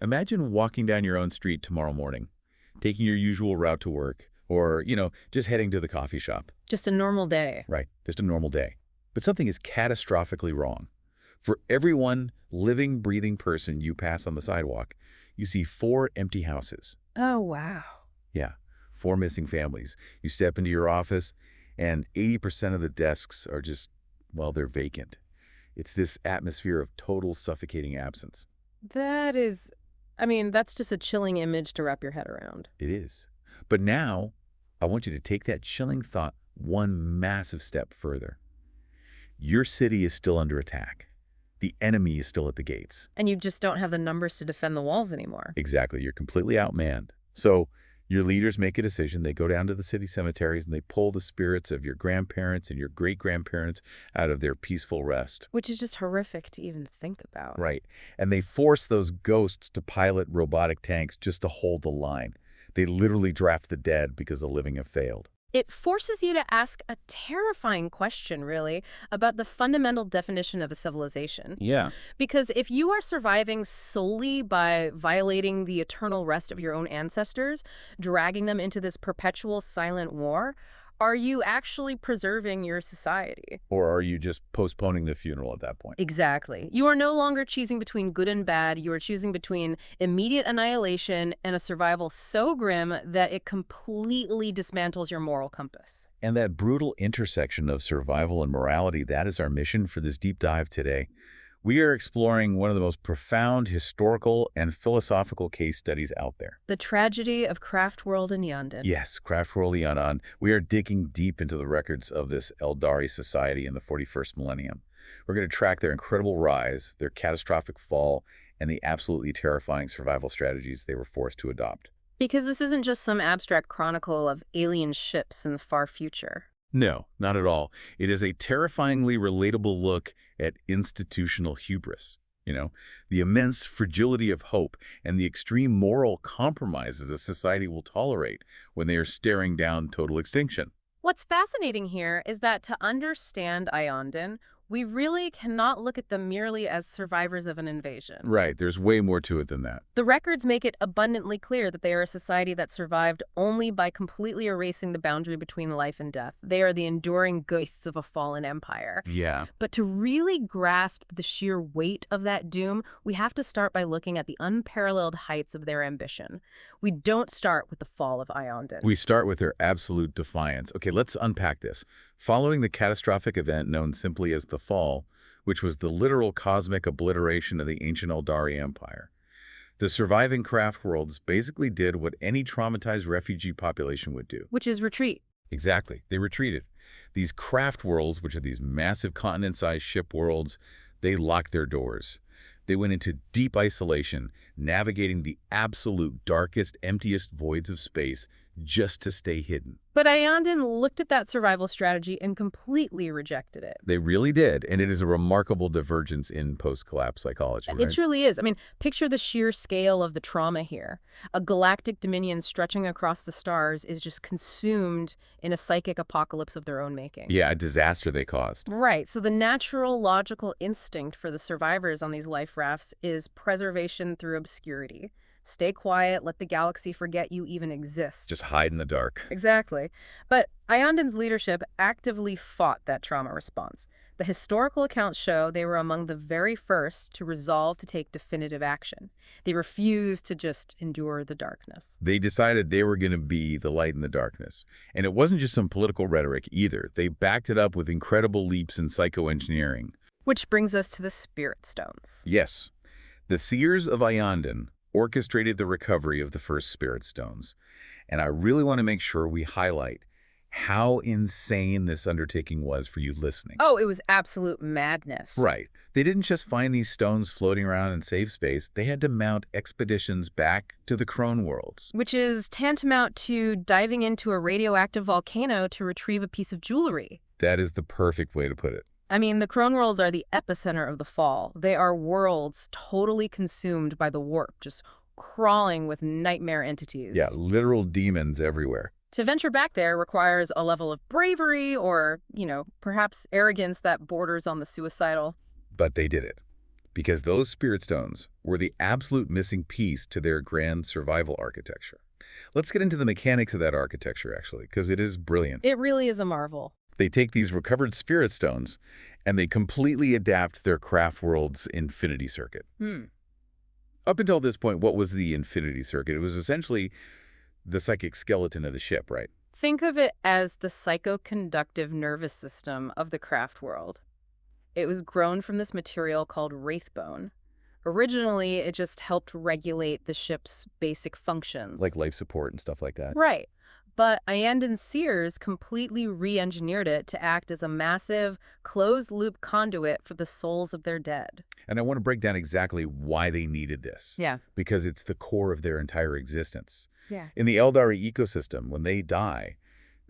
Imagine walking down your own street tomorrow morning, taking your usual route to work, or, just heading to the coffee shop. Just a normal day. Right, just a normal day. But something is catastrophically wrong. For every one living, breathing person you pass on the sidewalk, you see 4 empty houses. Oh, wow. Yeah, 4 missing families. You step into your office, and 80% of the desks are just, well, they're vacant. It's this atmosphere of total suffocating absence. That's just a chilling image to wrap your head around. It is. But now, I want you to take that chilling thought one massive step further. Your city is still under attack. The enemy is still at the gates. And you just don't have the numbers to defend the walls anymore. Exactly. You're completely outmanned. So your leaders make a decision. They go down to the city cemeteries and they pull the spirits of your grandparents and your great-grandparents out of their peaceful rest. Which is just horrific to even think about. Right. And they force those ghosts to pilot robotic tanks just to hold the line. They literally draft the dead because the living have failed. It forces you to ask a terrifying question, really, about the fundamental definition of a civilization. Yeah. Because if you are surviving solely by violating the eternal rest of your own ancestors, dragging them into this perpetual silent war, are you actually preserving your society? Or are you just postponing the funeral at that point? Exactly. You are no longer choosing between good and bad. You are choosing between immediate annihilation and a survival so grim that it completely dismantles your moral compass. And that brutal intersection of survival and morality, that is our mission for this deep dive today. We are exploring one of the most profound historical and philosophical case studies out there. The tragedy of Craftworld Iyanden. Yes, Craftworld Iyanden. We are digging deep into the records of this Eldari society in the 41st millennium. We're going to track their incredible rise, their catastrophic fall, and the absolutely terrifying survival strategies they were forced to adopt. Because this isn't just some abstract chronicle of alien ships in the far future. No, not at all. It is a terrifyingly relatable look at institutional hubris. The immense fragility of hope and the extreme moral compromises a society will tolerate when they are staring down total extinction. What's fascinating here is that to understand Iyanden, we really cannot look at them merely as survivors of an invasion. Right, there's way more to it than that. The records make it abundantly clear that they are a society that survived only by completely erasing the boundary between life and death. They are the enduring ghosts of a fallen empire. Yeah. But to really grasp the sheer weight of that doom, we have to start by looking at the unparalleled heights of their ambition. We don't start with the fall of Iyanden. We start with their absolute defiance. Okay, let's unpack this. Following the catastrophic event known simply as the Fall, which was the literal cosmic obliteration of the ancient Eldari Empire, the surviving craft worlds basically did what any traumatized refugee population would do. Which is retreat. Exactly. They retreated. These craft worlds, which are these massive continent-sized ship worlds, they locked their doors. They went into deep isolation, navigating the absolute darkest, emptiest voids of space just to stay hidden. But Iyanden looked at that survival strategy and completely rejected it. They really did, and it is a remarkable divergence in post-collapse psychology, right? It truly is. Picture the sheer scale of the trauma here. A galactic dominion stretching across the stars is just consumed in a psychic apocalypse of their own making. Yeah, a disaster they caused. Right. So the natural, logical instinct for the survivors on these life rafts is preservation through obscurity. Stay quiet, let the galaxy forget you even exist. Just hide in the dark. Exactly. But Iyanden's leadership actively fought that trauma response. The historical accounts show they were among the very first to resolve to take definitive action. They refused to just endure the darkness. They decided they were going to be the light in the darkness. And it wasn't just some political rhetoric either. They backed it up with incredible leaps in psychoengineering. Which brings us to the Spirit Stones. Yes. The Seers of Iyanden orchestrated the recovery of the first Spirit Stones. And I really want to make sure we highlight how insane this undertaking was for you listening. Oh, it was absolute madness. Right. They didn't just find these stones floating around in safe space. They had to mount expeditions back to the Crone worlds. Which is tantamount to diving into a radioactive volcano to retrieve a piece of jewelry. That is the perfect way to put it. The Crone worlds are the epicenter of the fall. They are worlds totally consumed by the warp, just crawling with nightmare entities. Yeah, literal demons everywhere. To venture back there requires a level of bravery or, perhaps arrogance that borders on the suicidal. But they did it. because those spirit stones were the absolute missing piece to their grand survival architecture. Let's get into the mechanics of that architecture, actually, because it is brilliant. It really is a marvel. They take these recovered spirit stones and they completely adapt their Craftworld's infinity circuit. Hmm. Up until this point, what was the infinity circuit? It was essentially the psychic skeleton of the ship, right? Think of it as the psychoconductive nervous system of the craft world. It was grown from this material called wraithbone. Originally, it just helped regulate the ship's basic functions. Like life support and stuff like that. Right. But Iyanden Sears completely re-engineered it to act as a massive, closed-loop conduit for the souls of their dead. And I want to break down exactly why they needed this. Yeah. Because it's the core of their entire existence. Yeah. In the Eldari ecosystem, when they die,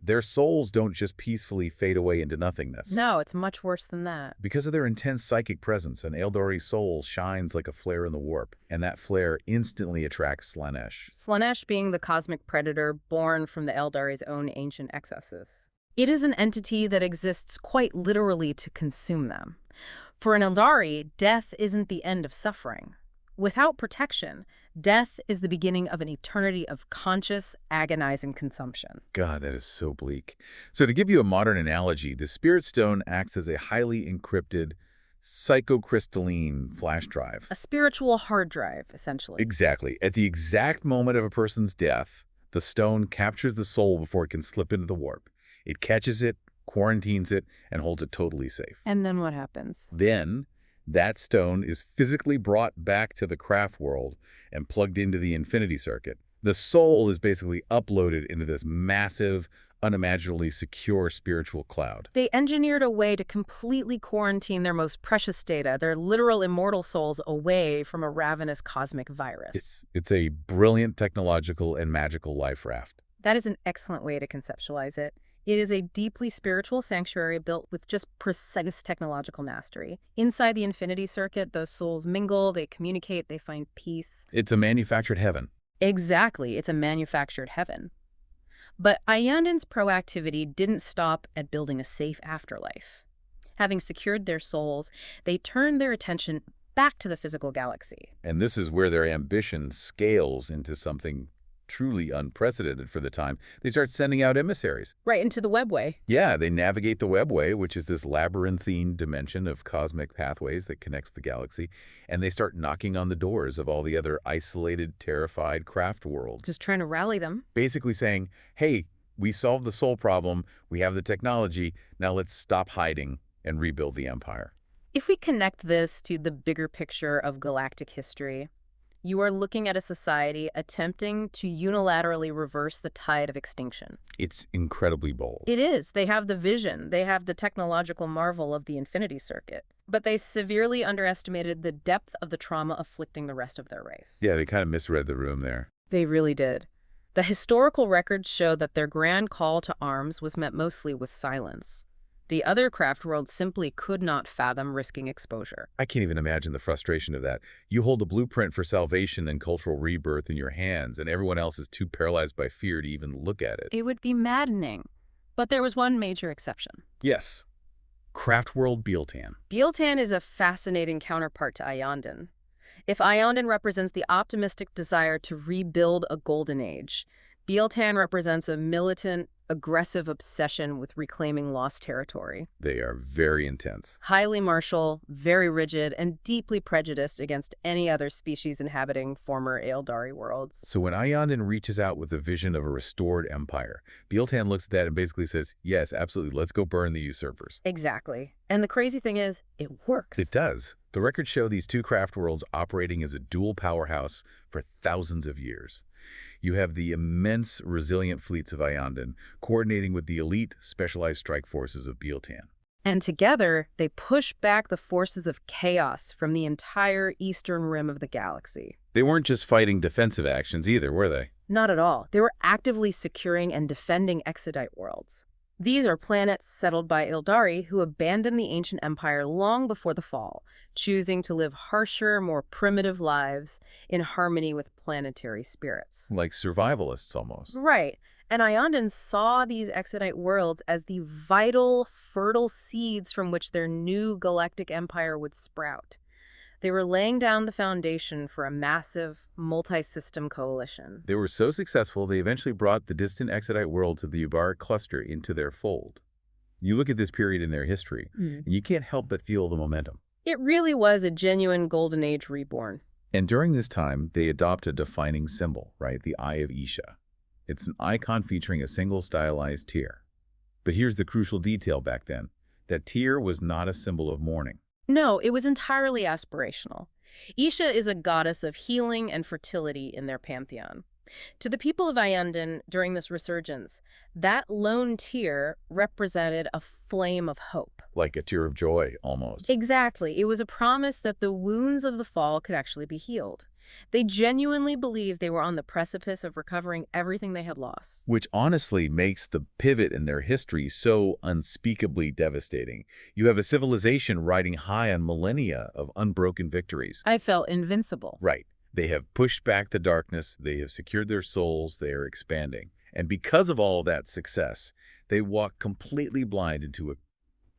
their souls don't just peacefully fade away into nothingness. No, it's much worse than that. Because of their intense psychic presence, an Eldari soul shines like a flare in the warp, and that flare instantly attracts Slanesh. Slanesh being the cosmic predator born from the Eldari's own ancient excesses. It is an entity that exists quite literally to consume them. For an Eldari, death isn't the end of suffering. Without protection, death is the beginning of an eternity of conscious, agonizing consumption. God, that is so bleak. So to give you a modern analogy, the Spirit Stone acts as a highly encrypted, psychocrystalline flash drive. A spiritual hard drive, essentially. Exactly. At the exact moment of a person's death, the stone captures the soul before it can slip into the warp. It catches it, quarantines it, and holds it totally safe. And then what happens? Then, that stone is physically brought back to the craft world and plugged into the infinity circuit. The soul is basically uploaded into this massive, unimaginably secure spiritual cloud. They engineered a way to completely quarantine their most precious data, their literal immortal souls, away from a ravenous cosmic virus. It's a brilliant technological and magical life raft. That is an excellent way to conceptualize it. It is a deeply spiritual sanctuary built with just precise technological mastery. Inside the infinity circuit, those souls mingle, they communicate, they find peace. It's a manufactured heaven. Exactly, it's a manufactured heaven. But Iyanden's proactivity didn't stop at building a safe afterlife. Having secured their souls, they turned their attention back to the physical galaxy. And this is where their ambition scales into something truly unprecedented for the time. They start sending out emissaries. Right into the webway. Yeah, they navigate the webway, which is this labyrinthine dimension of cosmic pathways that connects the galaxy, and they start knocking on the doors of all the other isolated, terrified craft worlds. Just trying to rally them. Basically saying, hey, we solved the soul problem, we have the technology, now let's stop hiding and rebuild the empire. If we connect this to the bigger picture of galactic history, you are looking at a society attempting to unilaterally reverse the tide of extinction. It's incredibly bold. It is. They have the vision. They have the technological marvel of the infinity circuit. But they severely underestimated the depth of the trauma afflicting the rest of their race. Yeah, they kind of misread the room there. They really did. The historical records show that their grand call to arms was met mostly with silence. The other craft worlds simply could not fathom risking exposure. I can't even imagine the frustration of that. You hold a blueprint for salvation and cultural rebirth in your hands, and everyone else is too paralyzed by fear to even look at it. It would be maddening. But there was one major exception. Yes. Craftworld Iyanden. Iyanden is a fascinating counterpart to Iyanden. If Iyanden represents the optimistic desire to rebuild a golden age, Iyanden represents a militant, aggressive obsession with reclaiming lost territory. They are very intense. Highly martial, very rigid, and deeply prejudiced against any other species inhabiting former Eldari worlds. So when Iyanden reaches out with the vision of a restored empire, Iyanden looks at that and basically says, yes, absolutely, let's go burn the usurpers. Exactly. And the crazy thing is, it works. It does. The records show these two craft worlds operating as a dual powerhouse for thousands of years. You have the immense, resilient fleets of Iyanden coordinating with the elite, specialized strike forces of Iyanden. And together, they push back the forces of chaos from the entire eastern rim of the galaxy. They weren't just fighting defensive actions either, were they? Not at all. They were actively securing and defending Exodite worlds. These are planets settled by Eldari who abandoned the ancient empire long before the fall, choosing to live harsher, more primitive lives in harmony with planetary spirits. Like survivalists, almost. Right. And Iyanden saw these Exodite worlds as the vital, fertile seeds from which their new galactic empire would sprout. They were laying down the foundation for a massive, multi-system coalition. They were so successful, they eventually brought the distant Exodite worlds of the Ubaric cluster into their fold. You look at this period in their history, and you can't help but feel the momentum. It really was a genuine golden age reborn. And during this time, they adopt a defining symbol, right? The Eye of Isha. It's an icon featuring a single stylized tear. But here's the crucial detail back then. That tear was not a symbol of mourning. No, it was entirely aspirational. Isha is a goddess of healing and fertility in their pantheon. To the people of Iyanden during this resurgence, that lone tear represented a flame of hope. Like a tear of joy, almost. Exactly. It was a promise that the wounds of the fall could actually be healed. They genuinely believed they were on the precipice of recovering everything they had lost. Which honestly makes the pivot in their history so unspeakably devastating. You have a civilization riding high on millennia of unbroken victories. I felt invincible. Right. They have pushed back the darkness, they have secured their souls, they are expanding. And because of all that success, they walk completely blind into a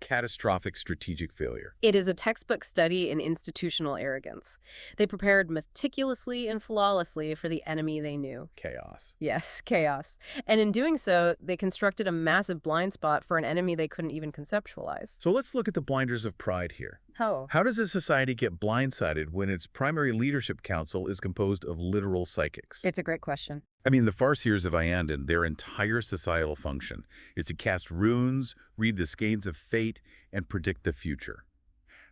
catastrophic strategic failure. It is a textbook study in institutional arrogance. They prepared meticulously and flawlessly for the enemy they knew. Chaos. Yes, chaos. And in doing so, they constructed a massive blind spot for an enemy they couldn't even conceptualize. So let's look at the blinders of pride here. How does a society get blindsided when its primary leadership council is composed of literal psychics? It's a great question. I mean, the Farseers of Iyanden, their entire societal function is to cast runes, read the skeins of fate, and predict the future.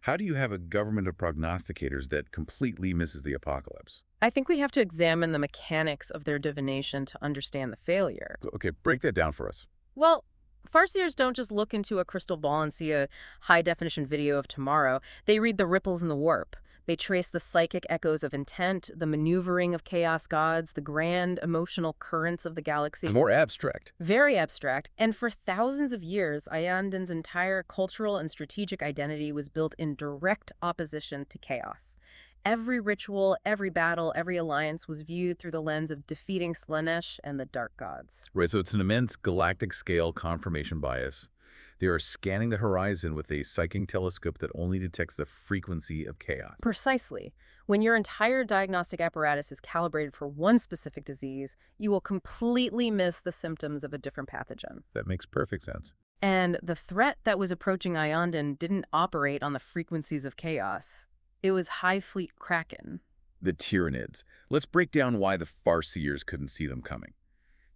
How do you have a government of prognosticators that completely misses the apocalypse? I think we have to examine the mechanics of their divination to understand the failure. Okay, break that down for us. Well, Farseers don't just look into a crystal ball and see a high-definition video of tomorrow. They read the ripples in the warp. They trace the psychic echoes of intent, the maneuvering of chaos gods, the grand emotional currents of the galaxy. It's more abstract. Very abstract. And for thousands of years, Iyanden's entire cultural and strategic identity was built in direct opposition to chaos. Every ritual, every battle, every alliance was viewed through the lens of defeating Slanesh and the dark gods. Right, so it's an immense galactic-scale confirmation bias. They are scanning the horizon with a psychic telescope that only detects the frequency of chaos. Precisely. When your entire diagnostic apparatus is calibrated for one specific disease, you will completely miss the symptoms of a different pathogen. That makes perfect sense. And the threat that was approaching Iyanden didn't operate on the frequencies of chaos. It was High Fleet Kraken. The Tyranids. Let's break down why the Farseers couldn't see them coming.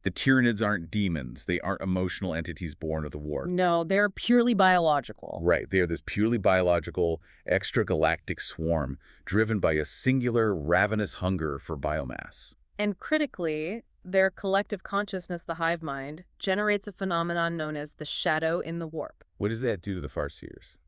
The Tyranids aren't demons. They aren't emotional entities born of the war. No, they're purely biological. Right. They are this purely biological, extragalactic swarm driven by a singular, ravenous hunger for biomass. And critically, their collective consciousness, the hive mind, generates a phenomenon known as the shadow in the warp. What does that do to the Farseers?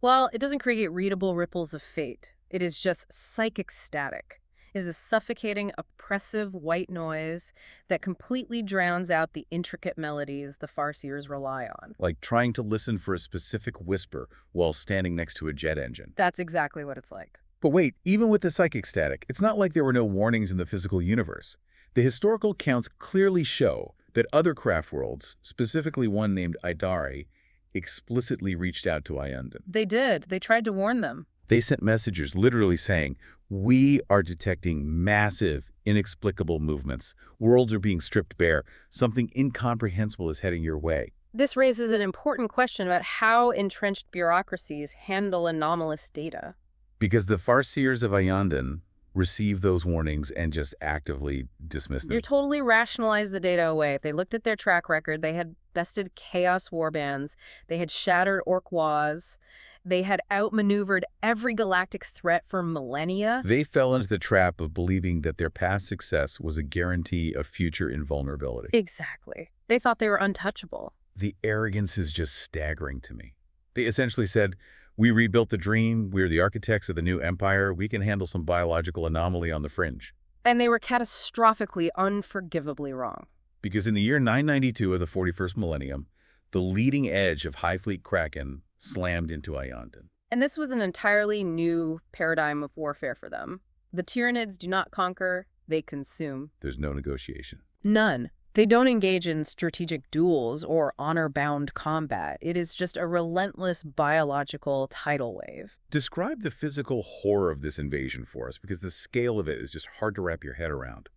Well, it doesn't create readable ripples of fate. It is just psychic static. It is a suffocating, oppressive white noise that completely drowns out the intricate melodies the Farseers rely on. Like trying to listen for a specific whisper while standing next to a jet engine. That's exactly what it's like. But wait, even with the psychic static, it's not like there were no warnings in the physical universe. The historical accounts clearly show that other craft worlds, specifically one named Idari, explicitly reached out to Iyanden. They did. They tried to warn them. They sent messengers literally saying, "We are detecting massive, inexplicable movements. Worlds are being stripped bare. Something incomprehensible is heading your way." This raises an important question about how entrenched bureaucracies handle anomalous data. Because the Farseers of Iyanden receive those warnings and just actively dismiss them. They totally rationalized the data away. They looked at their track record. They had bested chaos warbands. They had shattered Orquas. They had outmaneuvered every galactic threat for millennia. They fell into the trap of believing that their past success was a guarantee of future invulnerability. Exactly. They thought they were untouchable. The arrogance is just staggering to me. They essentially said, "We rebuilt the dream. We're the architects of the new empire. We can handle some biological anomaly on the fringe." And they were catastrophically, unforgivably wrong. Because in the year 992 of the 41st millennium, the leading edge of High Fleet Kraken slammed into Iyanden. And this was an entirely new paradigm of warfare for them. The Tyranids do not conquer, they consume. There's no negotiation. None. They don't engage in strategic duels or honor-bound combat. It is just a relentless biological tidal wave. Describe the physical horror of this invasion for us, because the scale of it is just hard to wrap your head around.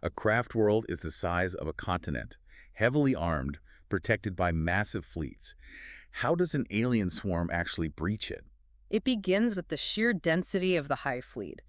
A craft world is the size of a continent, heavily armed, protected by massive fleets. How does an alien swarm actually breach it? It begins with the sheer density of the Hive Fleet.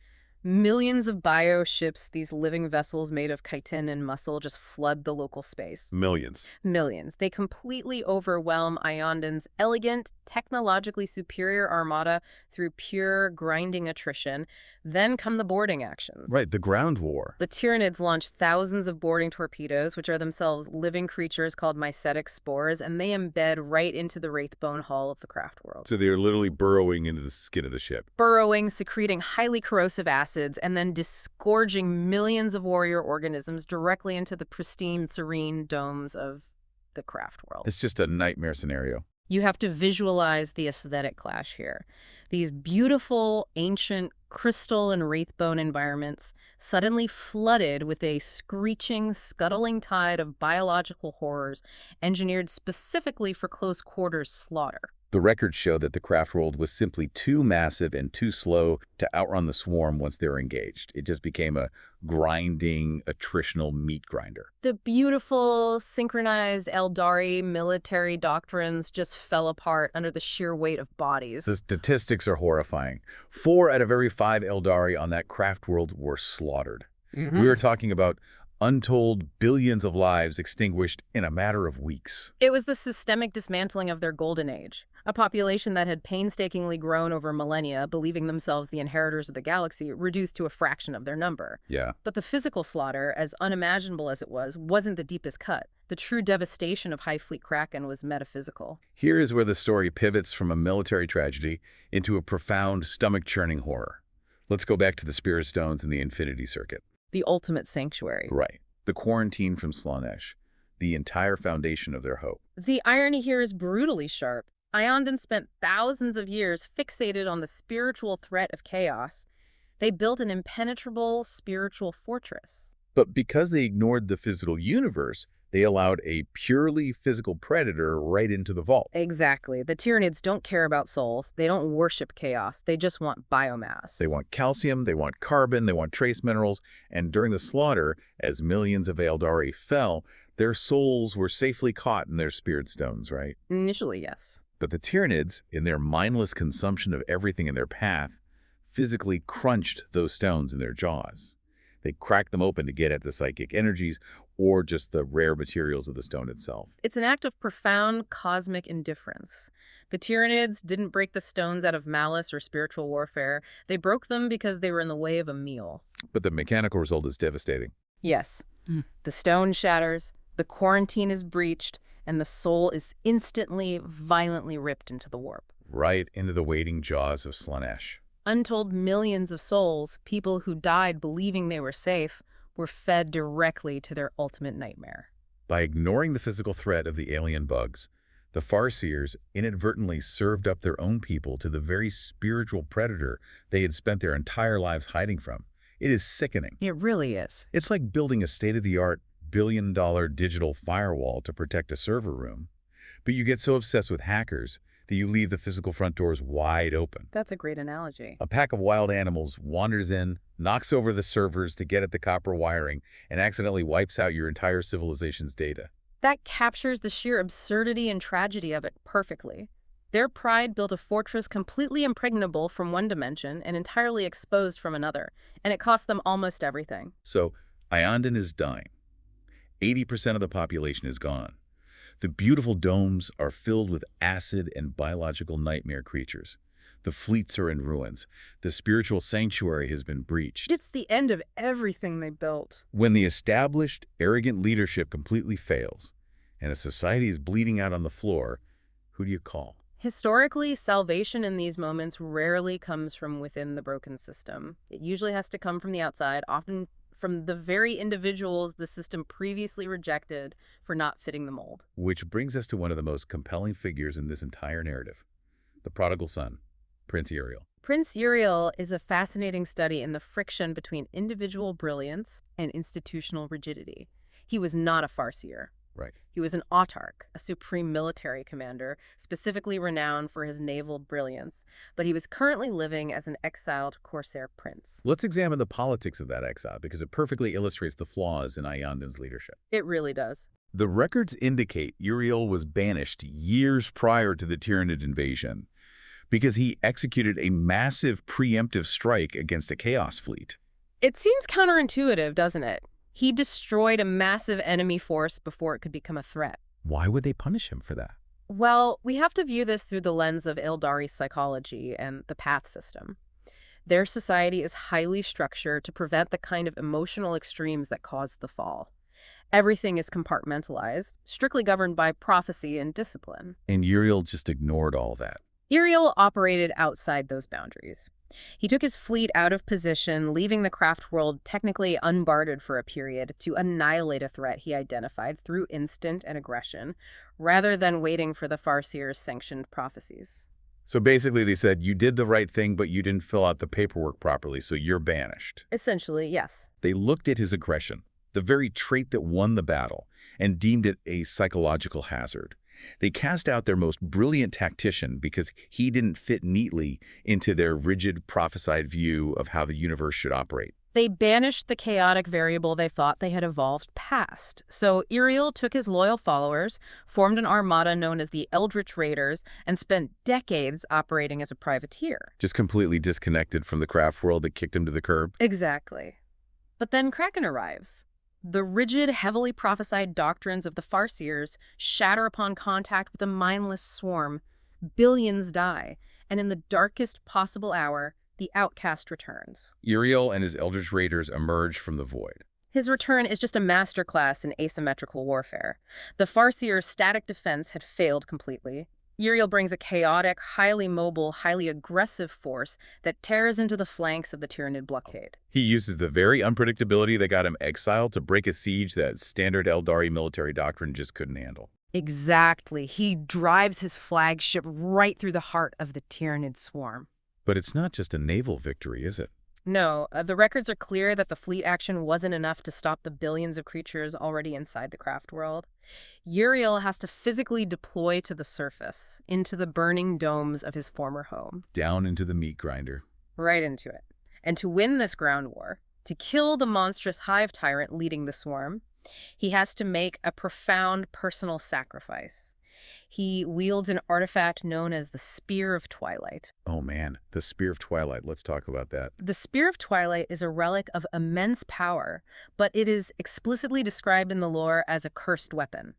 Millions of bioships, these living vessels made of chitin and muscle, just flood the local space. Millions. Millions. They completely overwhelm Iyanden's elegant, technologically superior armada through pure grinding attrition. Then come the boarding actions. Right, the ground war. The Tyranids launch thousands of boarding torpedoes, which are themselves living creatures called mycetic spores, and they embed right into the wraithbone hull of the craft world. So they are literally burrowing into the skin of the ship. Burrowing, secreting highly corrosive acids, and then disgorging millions of warrior organisms directly into the pristine, serene domes of the craft world. It's just a nightmare scenario. You have to visualize the aesthetic clash here. These beautiful, ancient, crystal and wraithbone environments suddenly flooded with a screeching, scuttling tide of biological horrors engineered specifically for close quarters slaughter. The records show that the craft world was simply too massive and too slow to outrun the swarm once they were engaged. It just became a grinding, attritional meat grinder. The beautiful, synchronized Eldari military doctrines just fell apart under the sheer weight of bodies. The statistics are horrifying. 4 out of every 5 Eldari on that craft world were slaughtered. We were talking about untold billions of lives extinguished in a matter of weeks. It was the systemic dismantling of their golden age. A population that had painstakingly grown over millennia, believing themselves the inheritors of the galaxy, reduced to a fraction of their number. Yeah. But the physical slaughter, as unimaginable as it was, wasn't the deepest cut. The true devastation of Hive Fleet Kraken was metaphysical. Here is where the story pivots from a military tragedy into a profound, stomach-churning horror. Let's go back to the Spirit Stones and the Infinity Circuit. The ultimate sanctuary. Right. The quarantine from Slaanesh. The entire foundation of their hope. The irony here is brutally sharp. Iyanden spent thousands of years fixated on the spiritual threat of chaos. They built an impenetrable spiritual fortress. But because they ignored the physical universe, they allowed a purely physical predator right into the vault. Exactly. The Tyranids don't care about souls. They don't worship chaos. They just want biomass. They want calcium, they want carbon, they want trace minerals, and during the slaughter, as millions of Eldari fell, their souls were safely caught in their spirit stones, right? Initially, yes. But the Tyranids, in their mindless consumption of everything in their path, physically crunched those stones in their jaws. They cracked them open to get at the psychic energies or just the rare materials of the stone itself. It's an act of profound cosmic indifference. The Tyranids didn't break the stones out of malice or spiritual warfare. They broke them because they were in the way of a meal. But the mechanical result is devastating. Yes. The stone shatters, the quarantine is breached, and the soul is instantly, violently ripped into the warp. Right into the waiting jaws of Slaanesh. Untold millions of souls, people who died believing they were safe, were fed directly to their ultimate nightmare. By ignoring the physical threat of the alien bugs, the Farseers inadvertently served up their own people to the very spiritual predator they had spent their entire lives hiding from. It is sickening. It really is. It's like building a state-of-the-art billion-dollar digital firewall to protect a server room. But you get so obsessed with hackers that you leave the physical front doors wide open. That's a great analogy. A pack of wild animals wanders in, knocks over the servers to get at the copper wiring, and accidentally wipes out your entire civilization's data. That captures the sheer absurdity and tragedy of it perfectly. Their pride built a fortress completely impregnable from one dimension and entirely exposed from another, and it cost them almost everything. So, Iyanden is dying. 80% of the population is gone. The beautiful domes are filled with acid and biological nightmare creatures. The fleets are in ruins. The spiritual sanctuary has been breached. It's the end of everything they built. When the established, arrogant leadership completely fails, and a society is bleeding out on the floor, who do you call? Historically, salvation in these moments rarely comes from within the broken system. It usually has to come from the outside, often from the very individuals the system previously rejected for not fitting the mold. Which brings us to one of the most compelling figures in this entire narrative, the prodigal son, Prince Uriel. Prince Uriel is a fascinating study in the friction between individual brilliance and institutional rigidity. He was not a Farseer. Right. He was an autarch, a supreme military commander, specifically renowned for his naval brilliance, but he was currently living as an exiled Corsair prince. Let's examine the politics of that exile because it perfectly illustrates the flaws in Iyanden's leadership. It really does. The records indicate Uriel was banished years prior to the Tyranid invasion because he executed a massive preemptive strike against a Chaos fleet. It seems counterintuitive, doesn't it? He destroyed a massive enemy force before it could become a threat. Why would they punish him for that? Well, we have to view this through the lens of Eldari psychology and the path system. Their society is highly structured to prevent the kind of emotional extremes that caused the fall. Everything is compartmentalized, strictly governed by prophecy and discipline. And Uriel just ignored all that. Uriel operated outside those boundaries. He took his fleet out of position, leaving the Craftworld technically unguarded for a period to annihilate a threat he identified through instinct and aggression, rather than waiting for the Farseer's sanctioned prophecies. So basically they said, you did the right thing, but you didn't fill out the paperwork properly, so you're banished. Essentially, yes. They looked at his aggression, the very trait that won the battle, and deemed it a psychological hazard. They cast out their most brilliant tactician because he didn't fit neatly into their rigid, prophesied view of how the universe should operate. They banished the chaotic variable they thought they had evolved past. So Uriel took his loyal followers, formed an armada known as the Eldritch Raiders, and spent decades operating as a privateer. Just completely disconnected from the craft world that kicked him to the curb. Exactly. But then Kraken arrives. The rigid, heavily prophesied doctrines of the Farseers shatter upon contact with a mindless swarm. Billions die, and in the darkest possible hour, the outcast returns. Uriel and his Eldritch Raiders emerge from the void. His return is just a masterclass in asymmetrical warfare. The Farseer's static defense had failed completely. Uriel brings a chaotic, highly mobile, highly aggressive force that tears into the flanks of the Tyranid blockade. He uses the very unpredictability that got him exiled to break a siege that standard Eldari military doctrine just couldn't handle. Exactly. He drives his flagship right through the heart of the Tyranid swarm. But it's not just a naval victory, is it? No, the records are clear that the fleet action wasn't enough to stop the billions of creatures already inside the craft world. Uriel has to physically deploy to the surface, into the burning domes of his former home. Down into the meat grinder. Right into it. And to win this ground war, to kill the monstrous hive tyrant leading the swarm, he has to make a profound personal sacrifice. He wields an artifact known as the Spear of Twilight. Oh man, the Spear of Twilight. Let's talk about that. The Spear of Twilight is a relic of immense power, but it is explicitly described in the lore as a cursed weapon.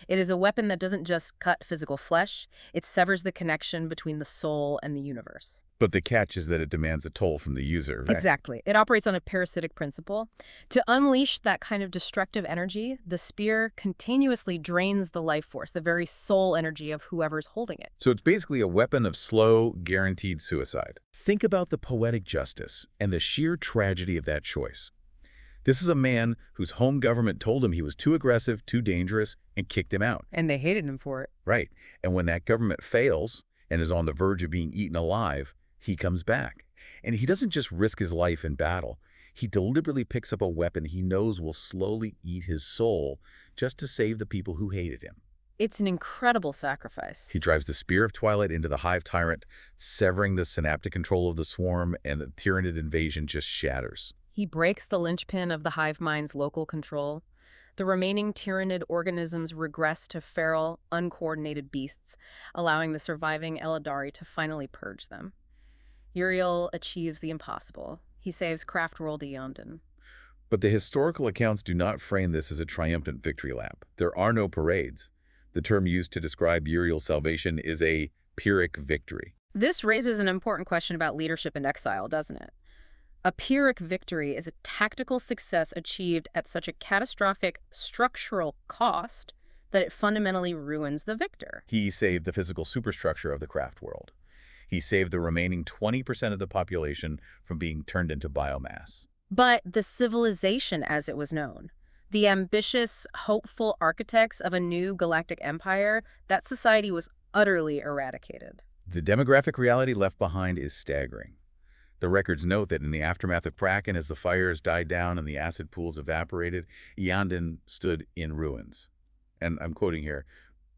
It is a weapon that doesn't just cut physical flesh, it severs the connection between the soul and the universe. But the catch is that it demands a toll from the user, right? Exactly. It operates on a parasitic principle. To unleash that kind of destructive energy, the spear continuously drains the life force, the very soul energy of whoever's holding it. So it's basically a weapon of slow, guaranteed suicide. Think about the poetic justice and the sheer tragedy of that choice. This is a man whose home government told him he was too aggressive, too dangerous, and kicked him out. And they hated him for it. Right. And when that government fails and is on the verge of being eaten alive, he comes back. And he doesn't just risk his life in battle. He deliberately picks up a weapon he knows will slowly eat his soul just to save the people who hated him. It's an incredible sacrifice. He drives the Spear of Twilight into the Hive Tyrant, severing the synaptic control of the swarm, and the Tyranid invasion just shatters. He breaks the linchpin of the hive mind's local control. The remaining Tyranid organisms regress to feral, uncoordinated beasts, allowing the surviving Eldari to finally purge them. Uriel achieves the impossible. He saves Craftworld Iyanden. But the historical accounts do not frame this as a triumphant victory lap. There are no parades. The term used to describe Uriel's salvation is a Pyrrhic victory. This raises an important question about leadership in exile, doesn't it? A Pyrrhic victory is a tactical success achieved at such a catastrophic structural cost that it fundamentally ruins the victor. He saved the physical superstructure of the craft world. He saved the remaining 20% of the population from being turned into biomass. But the civilization as it was known, the ambitious, hopeful architects of a new galactic empire, that society was utterly eradicated. The demographic reality left behind is staggering. The records note that in the aftermath of Kraken, as the fires died down and the acid pools evaporated, Iyanden stood in ruins. And I'm quoting here,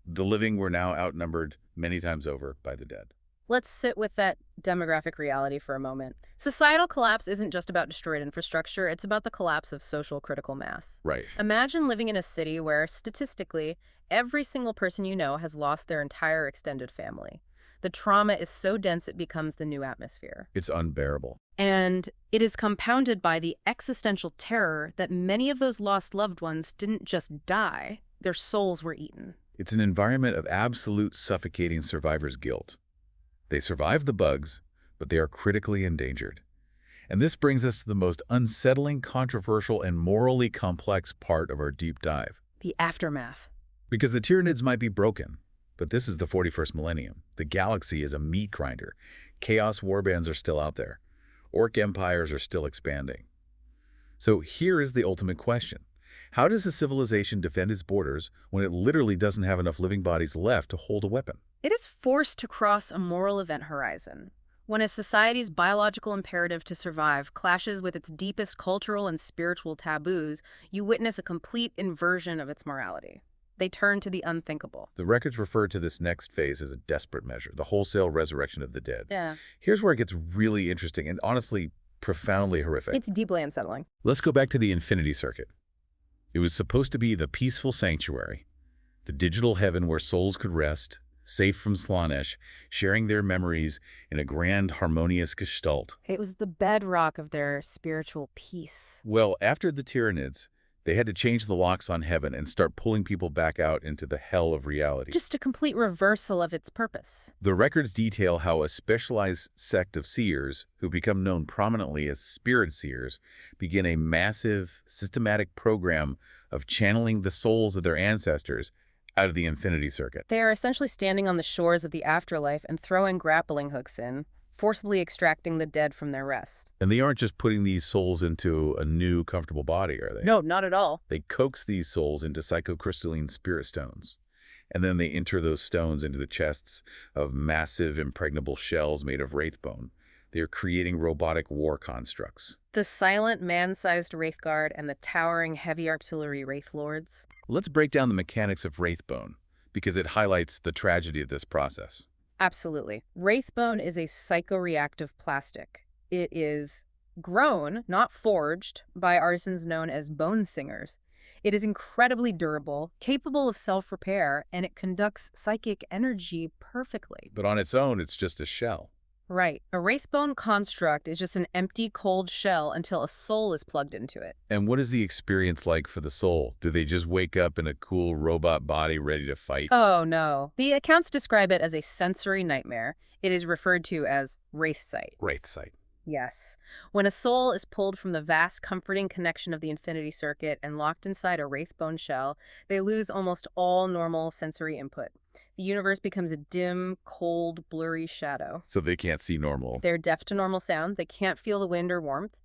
the living were now outnumbered many times over by the dead. Let's sit with that demographic reality for a moment. Societal collapse isn't just about destroyed infrastructure, it's about the collapse of social critical mass. Right. Imagine living in a city where, statistically, every single person you know has lost their entire extended family. The trauma is so dense it becomes the new atmosphere. It's unbearable. And it is compounded by the existential terror that many of those lost loved ones didn't just die, their souls were eaten. It's an environment of absolute suffocating survivor's guilt. They survived the bugs, but they are critically endangered. And this brings us to the most unsettling, controversial, and morally complex part of our deep dive. The aftermath. Because the Tyranids might be broken, but this is the 41st millennium. The galaxy is a meat grinder. Chaos warbands are still out there. Orc empires are still expanding. So here is the ultimate question. How does a civilization defend its borders when it literally doesn't have enough living bodies left to hold a weapon? It is forced to cross a moral event horizon. When a society's biological imperative to survive clashes with its deepest cultural and spiritual taboos, you witness a complete inversion of its morality. They turn to the unthinkable. The records refer to this next phase as a desperate measure, the wholesale resurrection of the dead. Yeah. Here's where it gets really interesting and honestly profoundly horrific. It's deeply unsettling. Let's go back to the Infinity Circuit. It was supposed to be the peaceful sanctuary, the digital heaven where souls could rest, safe from Slaanesh, sharing their memories in a grand, harmonious gestalt. It was the bedrock of their spiritual peace. Well, after the Tyranids, they had to change the locks on heaven and start pulling people back out into the hell of reality. Just a complete reversal of its purpose. The records detail how a specialized sect of seers, who become known prominently as spirit seers, begin a massive, systematic program of channeling the souls of their ancestors out of the Infinity Circuit. They are essentially standing on the shores of the afterlife and throwing grappling hooks in, forcibly extracting the dead from their rest. And they aren't just putting these souls into a new, comfortable body, are they? No, not at all. They coax these souls into psychocrystalline spirit stones. And then they enter those stones into the chests of massive, impregnable shells made of wraithbone. They are creating robotic war constructs. The silent, man-sized Wraithguard and the towering, heavy artillery Wraith Lords. Let's break down the mechanics of wraithbone, because it highlights the tragedy of this process. Absolutely. Wraithbone is a psychoreactive plastic. It is grown, not forged, by artisans known as bone singers. It is incredibly durable, capable of self-repair, and it conducts psychic energy perfectly. But on its own, it's just a shell. Right. A wraithbone construct is just an empty, cold shell until a soul is plugged into it. And what is the experience like for the soul? Do they just wake up in a cool robot body ready to fight? Oh, no. The accounts describe it as a sensory nightmare. It is referred to as wraith sight. Wraith sight. Yes. When a soul is pulled from the vast, comforting connection of the Infinity Circuit and locked inside a wraithbone shell, they lose almost all normal sensory input. The universe becomes a dim, cold, blurry shadow. So they can't see normal. They're deaf to normal sound. They can't feel the wind or warmth.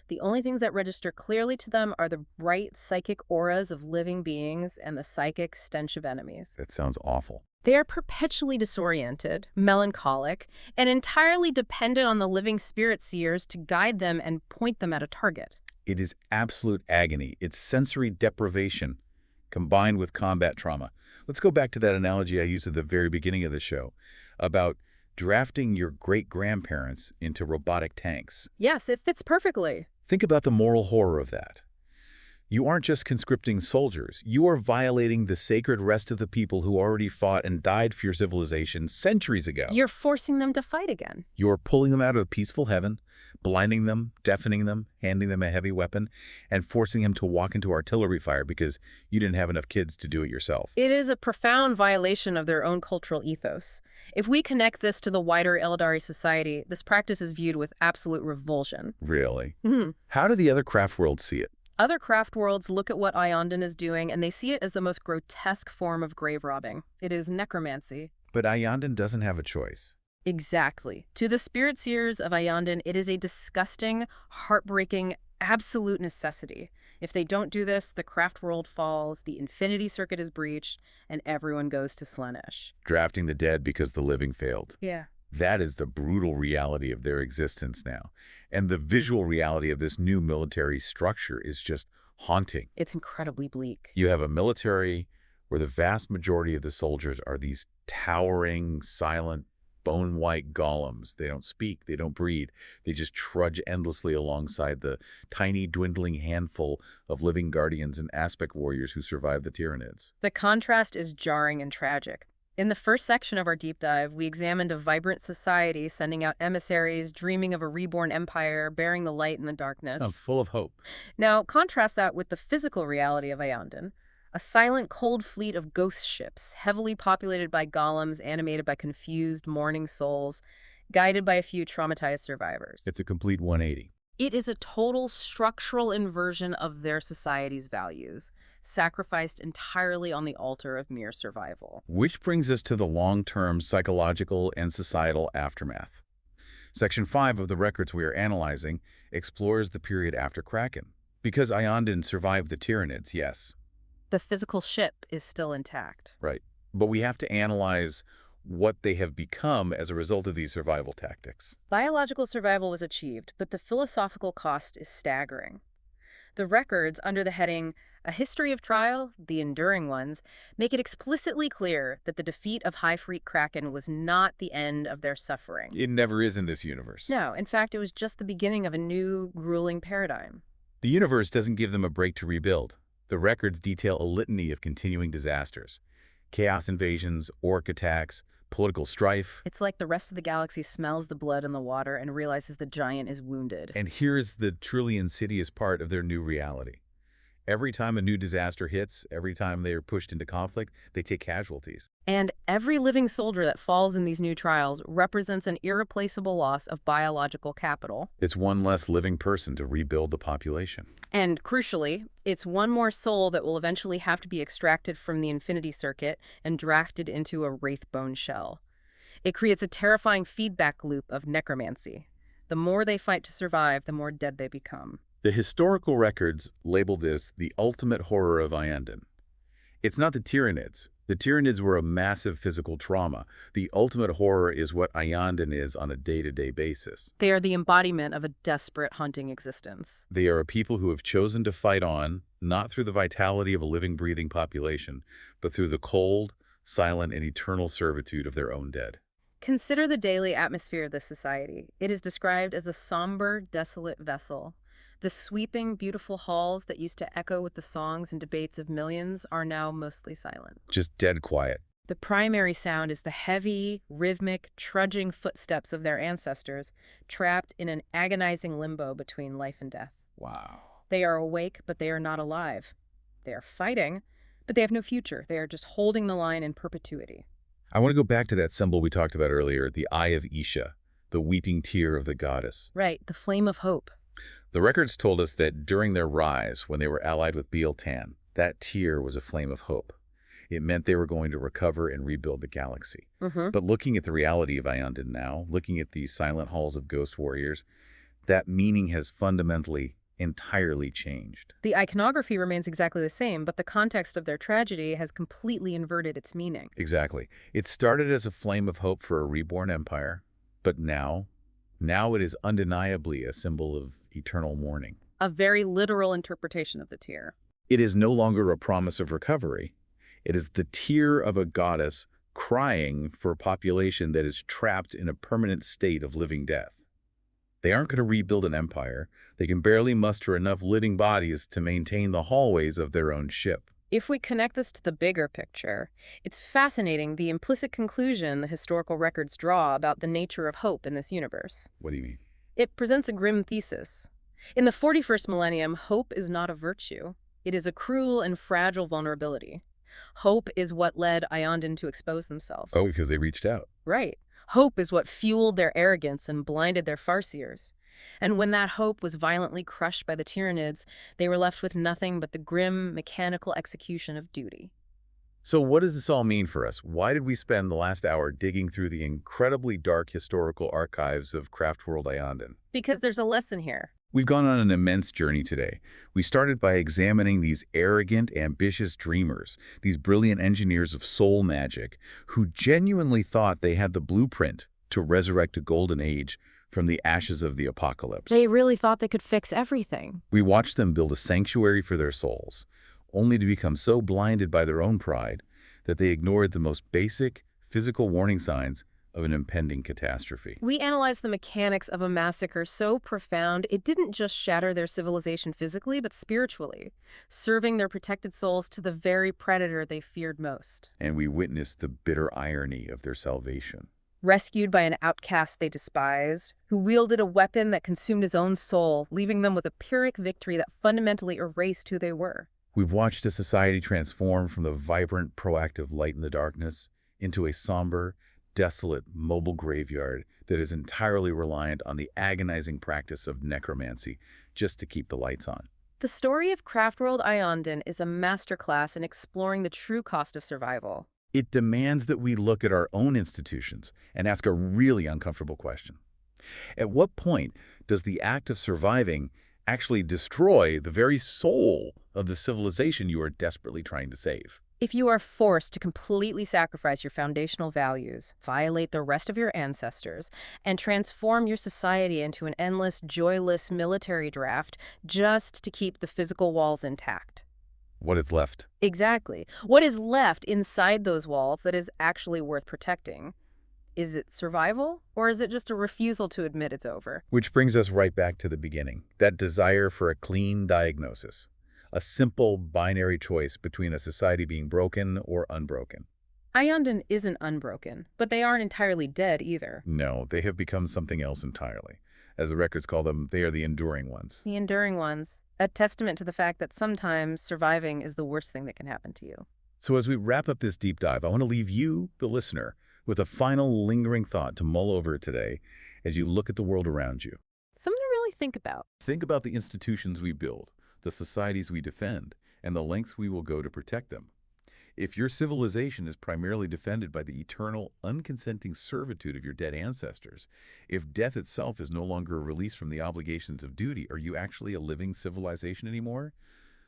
The only things that register clearly to them are the bright psychic auras of living beings and the psychic stench of enemies. That sounds awful. They are perpetually disoriented, melancholic, and entirely dependent on the living spirit seers to guide them and point them at a target. It is absolute agony. It's sensory deprivation combined with combat trauma. Let's go back to that analogy I used at the very beginning of the show about drafting your great-grandparents into robotic tanks. Yes, it fits perfectly. Think about the moral horror of that. You aren't just conscripting soldiers. You are violating the sacred rest of the people who already fought and died for your civilization centuries ago. You're forcing them to fight again. You're pulling them out of a peaceful heaven, blinding them, deafening them, handing them a heavy weapon, and forcing them to walk into artillery fire because you didn't have enough kids to do it yourself. It is a profound violation of their own cultural ethos. If we connect this to the wider Eldari society, this practice is viewed with absolute revulsion. Really? Mm-hmm. How do the other craft worlds see it? Other craft worlds look at what Iyanden is doing, and they see it as the most grotesque form of grave robbing. It is necromancy. But Iyanden doesn't have a choice. Exactly. To the spirit seers of Iyanden, it is a disgusting, heartbreaking, absolute necessity. If they don't do this, the craft world falls, the Infinity Circuit is breached, and everyone goes to Slaanesh. Drafting the dead because the living failed. Yeah. That is the brutal reality of their existence now. And the visual reality of this new military structure is just haunting. It's incredibly bleak. You have a military where the vast majority of the soldiers are these towering, silent, bone-white golems. They don't speak, they don't breathe. They just trudge endlessly alongside the tiny, dwindling handful of living guardians and aspect warriors who survive the Tyranids. The contrast is jarring and tragic. In the first section of our deep dive, we examined a vibrant society sending out emissaries, dreaming of a reborn empire, bearing the light in the Sounds darkness. full of hope. Now, contrast that with the physical reality of Iyanden, a silent, cold fleet of ghost ships, heavily populated by golems, animated by confused, mourning souls, guided by a few traumatized survivors. It's a complete 180. It is a total structural inversion of their society's values, sacrificed entirely on the altar of mere survival. Which brings us to the long-term psychological and societal aftermath. Section 5 of the records we are analyzing explores the period after Kraken. Because Iyanden survived the Tyranids, yes. The physical ship is still intact. Right. But we have to analyze what they have become as a result of these survival tactics. Biological survival was achieved, but the philosophical cost is staggering. The records, under the heading A History of Trial, the enduring ones, make it explicitly clear that the defeat of High Fleet Kraken was not the end of their suffering. It never is in this universe. No, in fact, it was just the beginning of a new, grueling paradigm. The universe doesn't give them a break to rebuild. The records detail a litany of continuing disasters. Chaos invasions, orc attacks, political strife. It's like the rest of the galaxy smells the blood in the water and realizes the giant is wounded. And here's the truly insidious part of their new reality. Every time a new disaster hits, every time they are pushed into conflict, they take casualties. And every living soldier that falls in these new trials represents an irreplaceable loss of biological capital. It's one less living person to rebuild the population. And crucially, it's one more soul that will eventually have to be extracted from the infinity circuit and drafted into a wraithbone shell. It creates a terrifying feedback loop of necromancy. The more they fight to survive, the more dead they become. The historical records label this the ultimate horror of Iyanden. It's not the Tyranids. The Tyranids were a massive physical trauma. The ultimate horror is what Iyanden is on a day-to-day basis. They are the embodiment of a desperate hunting existence. They are a people who have chosen to fight on, not through the vitality of a living, breathing population, but through the cold, silent, and eternal servitude of their own dead. Consider the daily atmosphere of this society. It is described as a somber, desolate vessel. The sweeping, beautiful halls that used to echo with the songs and debates of millions are now mostly silent. Just dead quiet. The primary sound is the heavy, rhythmic, trudging footsteps of their ancestors, trapped in an agonizing limbo between life and death. Wow. They are awake, but they are not alive. They are fighting, but they have no future. They are just holding the line in perpetuity. I want to go back to that symbol we talked about earlier, the Eye of Isha, the weeping tear of the goddess. Right, the flame of hope. The records told us that during their rise, when they were allied with Bealtan, that tear was a flame of hope. It meant they were going to recover and rebuild the galaxy. But looking at the reality of Iyanden now, looking at these silent halls of ghost warriors, that meaning has fundamentally, entirely changed. The iconography remains exactly the same, but the context of their tragedy has completely inverted its meaning. Exactly. It started as a flame of hope for a reborn empire, but now it is undeniably a symbol of eternal mourning. A very literal interpretation of the tear. It is no longer a promise of recovery. It is the tear of a goddess crying for a population that is trapped in a permanent state of living death. They aren't going to rebuild an empire. They can barely muster enough living bodies to maintain the hallways of their own ship. If we connect this to the bigger picture, it's fascinating the implicit conclusion the historical records draw about the nature of hope in this universe. What do you mean? It presents a grim thesis. In the 41st millennium, hope is not a virtue. It is a cruel and fragile vulnerability. Hope is what led Iyanden to expose themselves. Oh, because they reached out. Right. Hope is what fueled their arrogance and blinded their farseers. And when that hope was violently crushed by the Tyranids, they were left with nothing but the grim, mechanical execution of duty. So what does this all mean for us? Why did we spend the last hour digging through the incredibly dark historical archives of Craftworld Iyanden? Because there's a lesson here. We've gone on an immense journey today. We started by examining these arrogant, ambitious dreamers, these brilliant engineers of soul magic, who genuinely thought they had the blueprint to resurrect a golden age from the ashes of the apocalypse. They really thought they could fix everything. We watched them build a sanctuary for their souls, only to become so blinded by their own pride that they ignored the most basic physical warning signs of an impending catastrophe. We analyzed the mechanics of a massacre so profound it didn't just shatter their civilization physically, but spiritually, serving their protected souls to the very predator they feared most. And we witnessed the bitter irony of their salvation. Rescued by an outcast they despised, who wielded a weapon that consumed his own soul, leaving them with a Pyrrhic victory that fundamentally erased who they were. We've watched a society transform from the vibrant, proactive light in the darkness into a somber, desolate, mobile graveyard that is entirely reliant on the agonizing practice of necromancy just to keep the lights on. The story of Craftworld Iyanden is a masterclass in exploring the true cost of survival. It demands that we look at our own institutions and ask a really uncomfortable question. At what point does the act of surviving actually destroy the very soul of the civilization you are desperately trying to save? If you are forced to completely sacrifice your foundational values, violate the rest of your ancestors, and transform your society into an endless, joyless military draft just to keep the physical walls intact. What is left? Exactly. What is left inside those walls that is actually worth protecting? Is it survival, or is it just a refusal to admit it's over? Which brings us right back to the beginning, that desire for a clean diagnosis. A simple binary choice between a society being broken or unbroken. Iyanden isn't unbroken, but they aren't entirely dead either. No, they have become something else entirely. As the records call them, they are the enduring ones. The enduring ones. A testament to the fact that sometimes surviving is the worst thing that can happen to you. So as we wrap up this deep dive, I want to leave you, the listener, with a final lingering thought to mull over today as you look at the world around you. Something to really think about. Think about the institutions we build, the societies we defend, and the lengths we will go to protect them. If your civilization is primarily defended by the eternal, unconsenting servitude of your dead ancestors, if death itself is no longer a release from the obligations of duty, are you actually a living civilization anymore?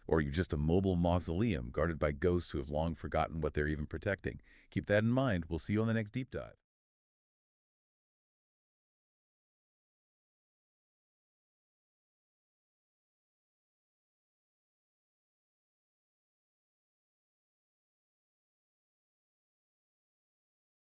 Or are you just a mobile mausoleum guarded by ghosts who have long forgotten what they're even protecting? Keep that in mind. We'll see you on the next Deep Dive.